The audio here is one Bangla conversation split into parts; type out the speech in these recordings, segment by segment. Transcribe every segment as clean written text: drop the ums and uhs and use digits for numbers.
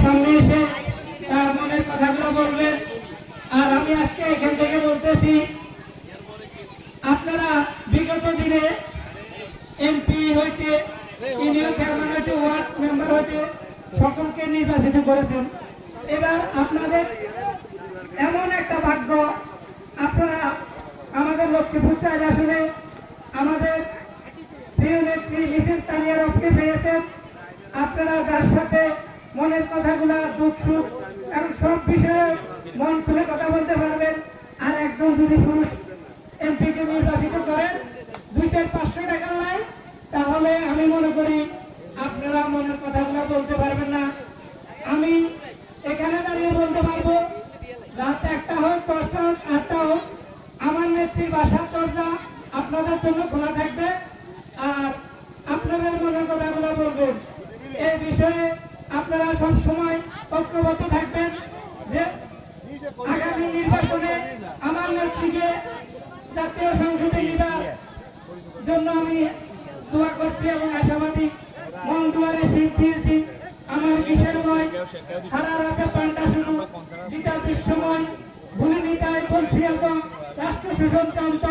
সামনে এসে তার মনের কথাগুলো বলবেন। আর আমি আজকে এখান থেকে বলতেছি, আপনারা বিগত দিনে এমপি হইতে, ইউনিয়ন চেয়ারম্যান হইতে, ওয়ার্ড মেম্বার হইতে সকলকে নির্বাচিত করেছেন। এবার আপনাদের এমন একটা ভাগ্য, আপনারা আমাদের লক্ষ্মীপুর ৪ আসনে আমাদের প্রিয় নেত্রী মিসেস তানিয়া রফকে পেয়েছেন। আপনারা যার সাথে মনের কথাগুলা, দুঃখ সুখ এবং সব বিষয়ে মন খুলে কথা বলতে পারবেন। আর একজন যদি পুরুষ এমপিকে নির্বাচিত করেন ২-৫০০ টাকার নাই, তাহলে আমি মনে করি আপনারা মনের কথাগুলো বলতে পারবেন না। আমি এখানে দাঁড়িয়ে বলতে পারবো, রাত ১টা হোক, ১০টা হোক, ৮টা হোক, আমার নেত্রীর বাসার দরজা আপনাদের জন্য খোলা থাকবে। আর আপনাদের মনের কথাগুলো বলবেন। এই বিষয়ে আপনারা সব সময় ঐক্যবদ্ধ থাকবেন যে আগামী নির্বাচনে আমার নেত্রীকে জাতীয় সংসদে নেবার জন্য আমি দোয়া করছি এবং আশাবাদী। মন দুয়ারে শীত দিয়েছি, আমার কিসের ভয়, হারার আছে পান্ডা শুরু, জিতা বিশ্বময়, ভুলে নিতাই বলছি এবং রাষ্ট্র শাসনতন্ত্র,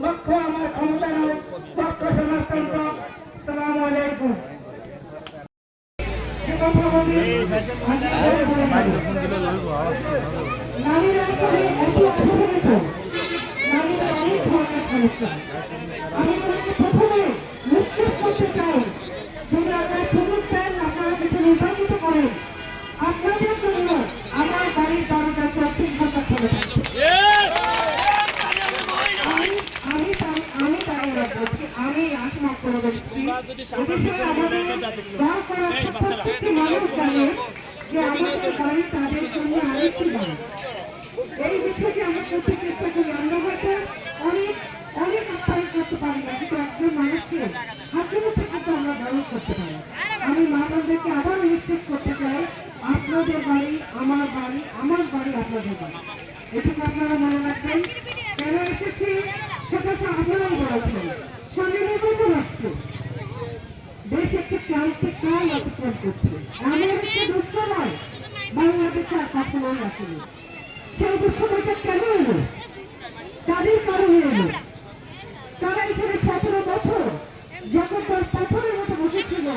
লক্ষ্য আমার ক্ষমতা নয়, লক্ষ্য সমাজতন্ত্র। আসসালামু আলাইকুম। নারীরা আসলে এত অবহেলিত, নারীরা অনেক ধরনের সমস্যা। আমি ওনাকে প্রথমে নিশ্চিত করতে চাই, যদি আপনার সুযোগ দেন, আপনারা কিছু নির্বাচিত করেন, আপনাদের জন্য আমার বাড়ির দরজা ২৪ ঘন্টা খোলা থাকবে। আমি আশা করে বলছি, এদেশে আমাদের দল করার প্রত্যেকটি মানুষ জানে যে আমাদের বাড়ি তাদের জন্য আরেকটি বাড়ি। এই বিষয়টি আমরা করতে চেষ্টা করি। আমরা হয়তো অনেক অনেক আপ্যায়ন করতে পারি না, কিন্তু একজন মানুষকে হাসি মুখে কিন্তু আমরা মানুষ করতে পারি। আমি মা বোনদেরকে আবারও নিশ্চিত করতে চাই, আপনাদের বাড়ি আমার বাড়ি, আমার বাড়ি আপনাদের বাড়ি। এটুকু আপনারা মনে রাখবেন। কেন এসেছি সেটা তো আপনারাই বলেছেন। সামনে নির্বাচন আসছে, দেশ একটি ক্রান্তিক কাল অতিক্রম করছে। এমন একটা দুঃসময় বাংলাদেশে আর কখনোই আসেনি। সেই দুঃসময়টা কেন এলো, তাদের কারণে এলো। তারা এখানে ১৭ বছর যখন তার পাথরের মতো বসেছিল,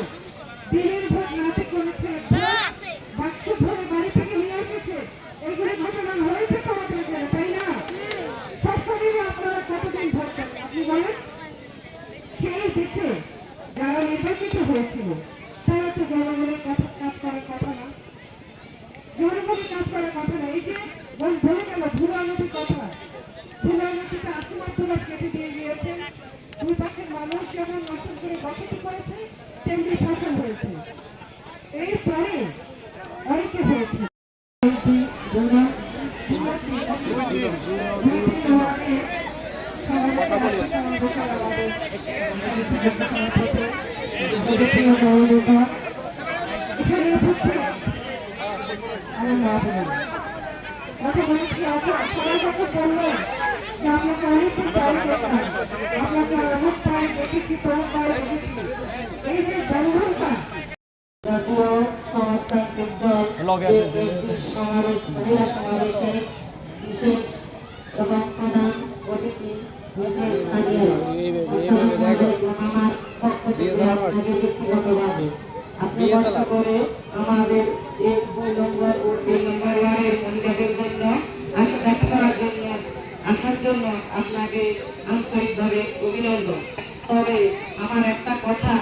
দিনের ভোট রাতে করেছে, বাক্স ভরে বাড়ি থেকে নিয়ে এসেছে। এইগুলো ঘটনা হয়েছে তো আমাদের এখানে, তাই না? সবসময় আপনারা কতদিন ভোট দেন আপনি বলেন? সেই দেশে যারা নির্বাচিত হয়েছিল তারা তো জনগণের কাজ করার কথা না, জনগণের কাজ করার কথা না। এই যে বলে গেল ধুলা নদীর কথা, ধুলা নদীতে আসমাত্রা কেটে দিয়ে গিয়েছেন। দুই পাশের মানুষ যেমন নতুন করে বসতি করেছে, তেমনি ফসল হয়েছে। এরপরে অনেকে হয়েছে আপনাকে অনেক পায়ে দেখেছি, তোমার পায়ে দেখেছি। এই যে বন্ধনটা জাতীয় সমাজতান্ত্রিক দল মহিলা সমাবেশে বিশেষ এবং প্রধান অতিথি মিসেস তানিয়া আমার পক্ষ থেকে আপনাকে ব্যক্তিগতভাবে আপনি কষ্ট করে আমাদের এই ২ নম্বর ও ৩ নম্বর ওয়ার্ডের মহিলাদের জন্য দেখা করার জন্য আসার জন্য আপনাকে আন্তরিকভাবে অভিনন্দন। তবে আমার একটা কথা,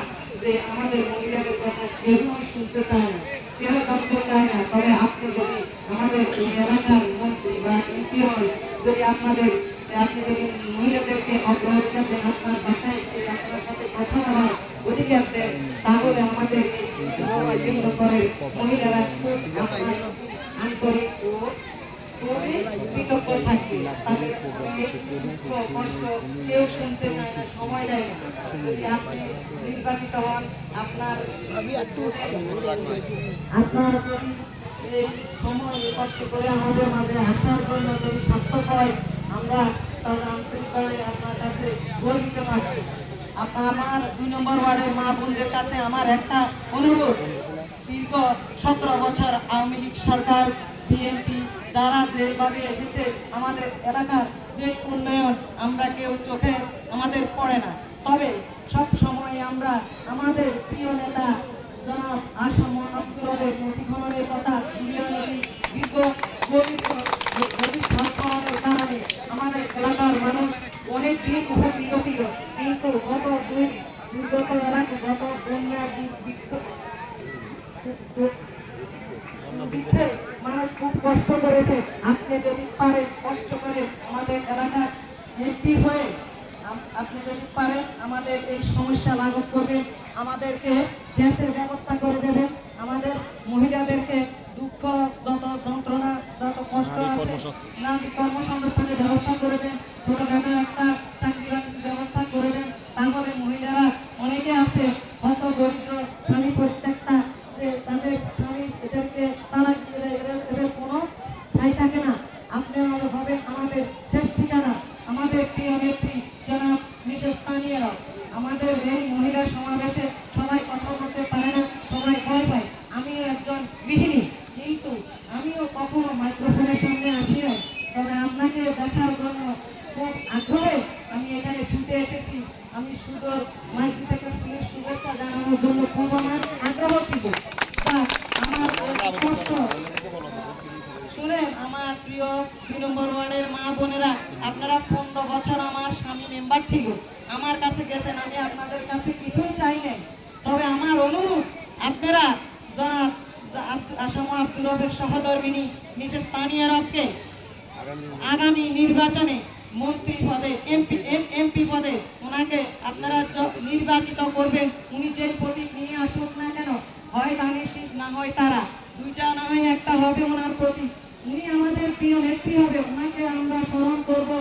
যে আমাদের মহিলাদের কথা কেউ শুনতে চায় না, কেউ জানতে চায় না। তবে আপনি যদি আমাদের এই এলাকার মন্ত্রী বা এমপি হন, যদি আপনি যদি মহিলাদেরকে অগ্রাধিকার দেন, আপনার বাসায় আপনার সাথে কথা বলার অধিকার দেন, তাহলে আমাদের এই নম্বরের মহিলারা খুব আন্তরিক ও কৃতজ্ঞ থাকবে। তাদের কষ্ট কেউ শুনতে চায় না, সময় দেয় না। যদি আপনি নির্বাচিত হন, আপনার সময় কষ্ট করে আমাদের মাঝে আসার জন্য যদি সার্থক হয়, আমরা তাহলে আন্তরিকভাবে আপনার কাছে গর্বিত থাকবো। আমার ২ নম্বর ওয়ার্ডের মা বোনদের কাছে আমার একটা অনুরোধ, দীর্ঘ দীর্ঘ 17 বছর আওয়ামী লীগ সরকার, বিএনপি যারা যেভাবে এসেছে আমাদের এলাকার যে উন্নয়ন আমরা কেউ চোখে আমাদের পড়ে না। তবে সব সময় আমরা আমাদের প্রিয় নেতা জনাব আসাম আব্দুরের প্রতিফলনের কথা দীর্ঘ গভীর সংস্করণের কারণে আমাদের এলাকার মানুষ অনেক দিন উপকৃত ছিল, কিন্তু গত দুর্গত এলাকা গত বন্যা মানুষ খুব কষ্ট করেছে। আপনি যদি পারেন কষ্ট করে আমাদের এলাকার এমপি হয়ে আপনি যদি পারেন আমাদের এই সমস্যা লাঘব করবেন, আমাদেরকে গ্যাসের ব্যবস্থা করে দেবেন, আমাদের মহিলাদেরকে দুঃখ যত যন্ত্রণা যত কষ্ট আছে না কর্মসংস্থানের ব্যবস্থা করে দেন, ছোটখাটো একটা চাকরি বাকরির ব্যবস্থা করে দেন। তারপরে মহিলারা অনেকে আছে হত দরিদ্র স্বামী প্রত্যেকটা তাদের স্বামী এদেরকে তালাক দিয়ে দেয়, এদের কোনো ঠাঁই থাকে না। আপনি হবেন আমাদের শেষ ঠিকানা। আমাদের প্রিয় নেত্রী জনাব মিসেস তানিয়া, আমাদের এই মহিলা সমাবেশে সবাই কথা বলতে পারে না, সবাই ভয় পায়। আমিও একজন গৃহিণী, কিন্তু আমিও কখনো মাইক্রোফোনের সামনে আসি না, তবে আপনাকে দেখার জন্য খুব আগ্রহে আমি এখানে ছুটে এসেছি। আমি সুন্দর মাইক্রো থেকে ফুলের শুভেচ্ছা জানানোর জন্য খুব আমার আগ্রহ ছিল। আমার কষ্ট শুনেন আমার প্রিয় 2 নম্বর ওয়ার্ডের মা বোনেরা, আপনারা 15 বছর আমার স্বামী মেম্বার ছিল, আমার কাছে গেছেন, আমি আপনাদের কাছে কিছুই চাই নাই। তবে আমার অনুরোধ আপনারা আসাম আব্দুর রবের সহধর্মিনী মিসেস তানিয়া রবকে আগামী নির্বাচনে মন্ত্রী পদে এমপি পদে ওনাকে আপনারা নির্বাচিত করবেন। উনি যে প্রতীক নিয়ে আসুক না কেন, হয় ধানের শীষ না হয় তারা, দুইটা না হয় একটা হবে ওনার প্রতীক। উনি আমাদের প্রিয় নেত্রী হবে, ওনাকে আমরা স্মরণ করবো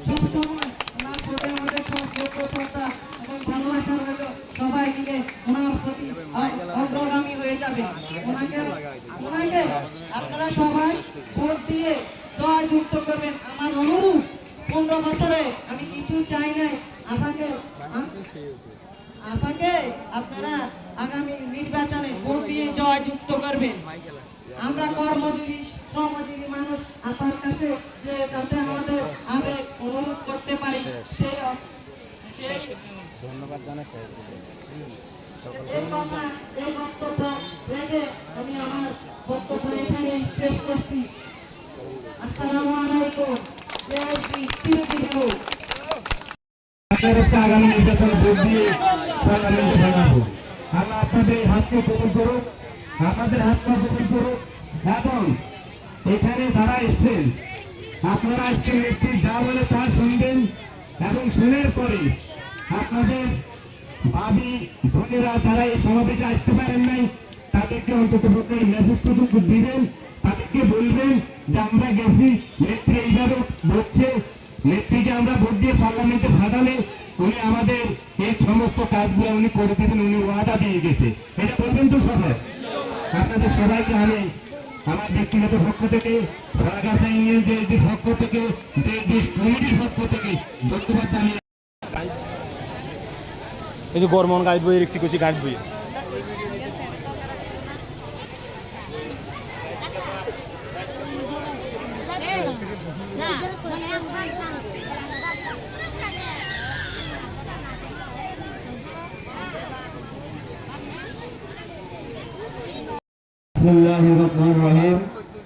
সবসময়। ওনার প্রতি আমাদের সব যোগ্যতা এবং ভালোবাসা রইল, সবাই মিলে ওনার প্রতি অগ্রগামী হয়ে যাবে। ওনাকে আপনারা সবাই ভোট দিয়ে জয়যুক্ত করবেন। আমার অনুরোধ, 15 বছরে আমি কিছু চাই নাই, আপনাকে আপনারা আগামী নির্বাচনে ভোট দিয়ে জয়যুক্ত করবেন। আমরা কর্মজীবী শ্রমজীবী মানুষ, আপনার কাছে যে যাতে আমাদের আবেগ অনুরোধ করতে পারি সেই ধন্যবাদ জানাচ্ছি। এই বক্তব্য রেখে আমি আমার বক্তব্য এখানে শেষ করছি। আসসালামু আলাইকুম। আগামী নির্বাচনে ভোট দিয়ে বানাবো। আল্লাহ আপনাদের হাতকে কবুল করুক, আপনাদের হাতকে কবুল করুক। এবং এখানে যারা এসছেন, আপনারা আজকে নেত্রী যা বলে তা শুনবেন এবং শুনের পরে আপনাদের ভাবি বোনেরা যারা এই সমাবেশে আসতে পারেন নাই তাদেরকে অন্তত মেসেজটুকু দিবেন, তাদেরকে বলবেন যে আমরা গেছি, নেত্রী এইভাবে বলছে, নেত্রীকে আমরা ভোট দিয়ে পার্লামেন্টে ভাগালে উনি আমাদের এই সমস্ত কাজগুলো উনি করে দেবেন, উনি ওয়াদা দিয়ে গেছে। এটা বলবেন তো সবাই? আপনাদের সবাইকে আমি আমার ব্যক্তিগত পক্ষ থেকে, ঝাড়গাছা ইউনিয়ন জেএসডির পক্ষ থেকে, জেএসডি কমিটির পক্ষ থেকে ধন্যবাদ জানিয়ে এই যে গরমন গাড়ি বই রেখেছি কইছি গাড়ি বই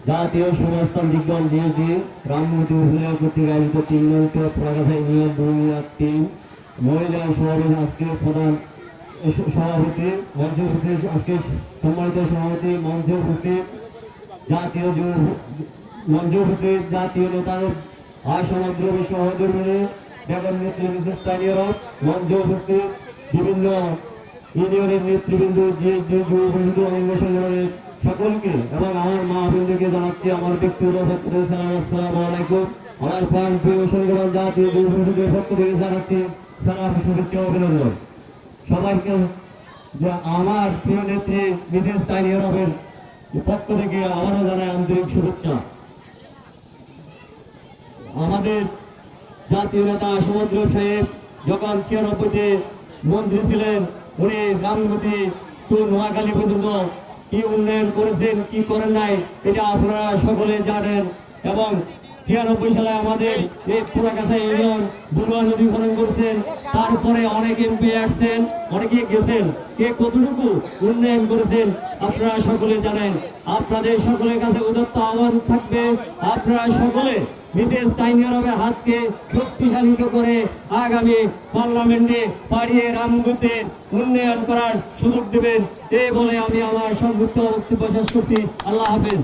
জাতীয় সমাজতান্ত্রিক দল জেএসডি রামমতি উপজেলা কর্তৃক আয়োজিত 3 নং ঝাড়গাছা ইউনিয়ন 2003 মহিলা সমাবেশ আজকে প্রধান সভাপতি মঞ্চে উপস্থিত, আজকে সম্মানিত সভাপতি মঞ্চে উপস্থিত জাতীয় নেতা আসামাদ্র সহধর্মিনী বেগম নেত্রী মিসেস তানিয়া রব, মঞ্চে উপস্থিত বিভিন্ন ইউনিয়নের নেতৃবৃন্দ, জেএসডি যুব পরিষদ অঙ্গ সংগঠনের সকলকে এবং আমার মা বোনদেরকে জানাচ্ছি আমার ব্যক্তিগত পক্ষ থেকে সালাম, আসসালামু আলাইকুম। আমার প্রাণ প্রিয় সংগঠন জাতীয় যুব পরিষদের পক্ষ থেকে জানাচ্ছি সালাম, শুভেচ্ছা, অভিনন্দন সবাইকে। আমার প্রিয় নেত্রী মিসেস তানিয়া রবের পক্ষ থেকে আবারও জানাই আন্তরিক শুভেচ্ছা। আমাদের জাতীয় নেতা সমুদ্র সাহেব যখন 96-তে মন্ত্রী ছিলেন, উনি রামগতি টু নোয়াখালী পর্যন্ত কি উন্নয়ন করেছেন কি করেন নাই এটা আপনারা সকলে জানেন। এবং 96 সালে আমাদের এই পুরাকাছা ইউনিয়ন বুড়ুয়া নদী খনন করছেন, তারপরে অনেক এমপি আসছেন, অনেকে গেছেন, কে কতটুকু উন্নয়ন করেছেন আপনারা সকলে জানেন। আপনাদের সকলের কাছে উদাত্ত আহ্বান থাকবে, আপনারা সকলে মিসেস তাইনিয়ারবের হাতকে শক্তিশালিত করে আগামী পার্লামেন্টে পাড়িয়ে রামগুতে উন্নয়ন করার সুযোগ দেবেন। এই বলে আমি আমার সংক্ষিপ্ত বক্তব্য শেষ করছি। আল্লাহ হাফেজ।